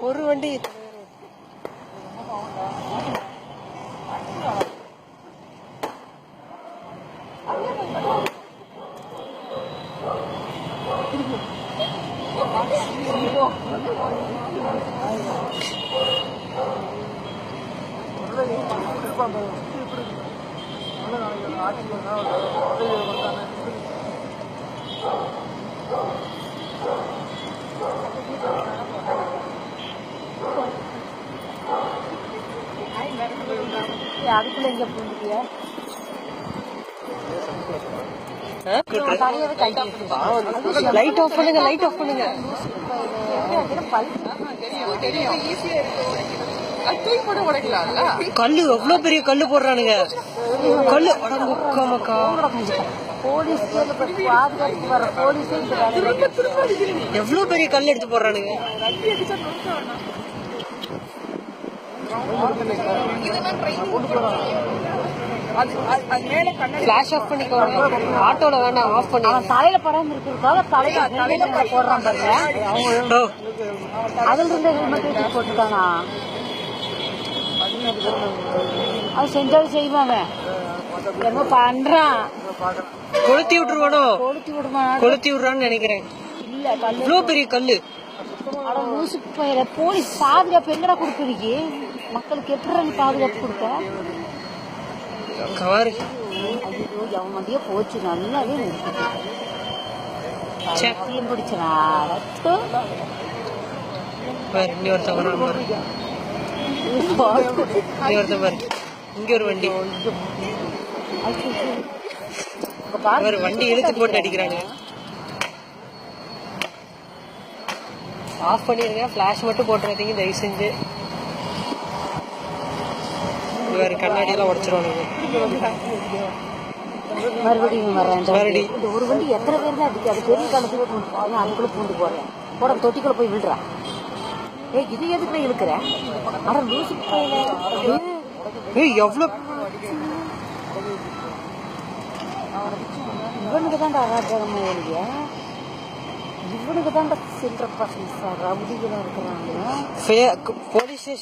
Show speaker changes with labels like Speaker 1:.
Speaker 1: ஒரு வண்டி
Speaker 2: அதுக்குள்ள எங்க போயிருக்கிய
Speaker 1: லைட் ஆஃப் பண்ணுங்க, லைட் ஆஃப் பண்ணுங்க. கல்லு எவ்வளவு பெரிய கல்லு போடுறானுங்க. கல்லு எவ்வளவு பெரிய கல் எடுத்து போடுறானுங்க. ஃபிளாஷ் ஆஃப் பண்ணிக்கோங்க. ஆட்டோல வேண்டாம், ஆஃப் பண்ணி.
Speaker 2: தலையில படம் இருக்கிறதுக்காக தலையில போடுறான் பாருங்க. அதுல இருந்து ஹெல்மெட் போட்டுருக்காங்க. அது செஞ்சாலும் செய்வாங்க. என்ன பண்றான்?
Speaker 1: கொளுத்தி விட்டுருவானோ? கொளுத்தி விடுறான்னு நினைக்கிறேன்.
Speaker 2: இல்ல,
Speaker 1: இவ்வளவு பெரிய கல்லு.
Speaker 2: லூசு பையல. போலீஸ் பாதுகாப்பு எங்கடா கொடுக்குறீங்க? மக்களுக்கு எப்படி பாதுகாப்பு கொடுக்க?
Speaker 1: கவாரு
Speaker 2: அவன் வண்டியே போச்சு. நல்லாவே பிடிச்சனா
Speaker 1: இங்க ஒரு வண்டி, வண்டி இழுத்து போட்டு அடிக்கிறாங்க. ஆஃப் பண்ணிருங்க, ஃபிளாஷ் மட்டும் போட்டுறாதீங்க தயவு செஞ்சு. வேற கண்ணாடி எல்லாம் உடைச்சிருவானுங்க.
Speaker 2: மறுபடியும் மறுபடியும் இந்த ஒரு வண்டி எத்தனை பேர் தான் அடிக்காது? பெரிய காலத்துல அதுக்குள்ள பூண்டு போடுறேன். போட தொட்டிக்குள்ள போய் விழுறான். இது எதுக்குள்ள இழுக்கிற? அட லூசு பையல.
Speaker 1: எவ்வளவு
Speaker 2: இவனுக்கு தான்டா அராஜகமா எழுதிய. இவனுக்கு தான்டா சில்லற பசங்க ரவுடிகளா இருக்கிறாங்க.
Speaker 1: Police station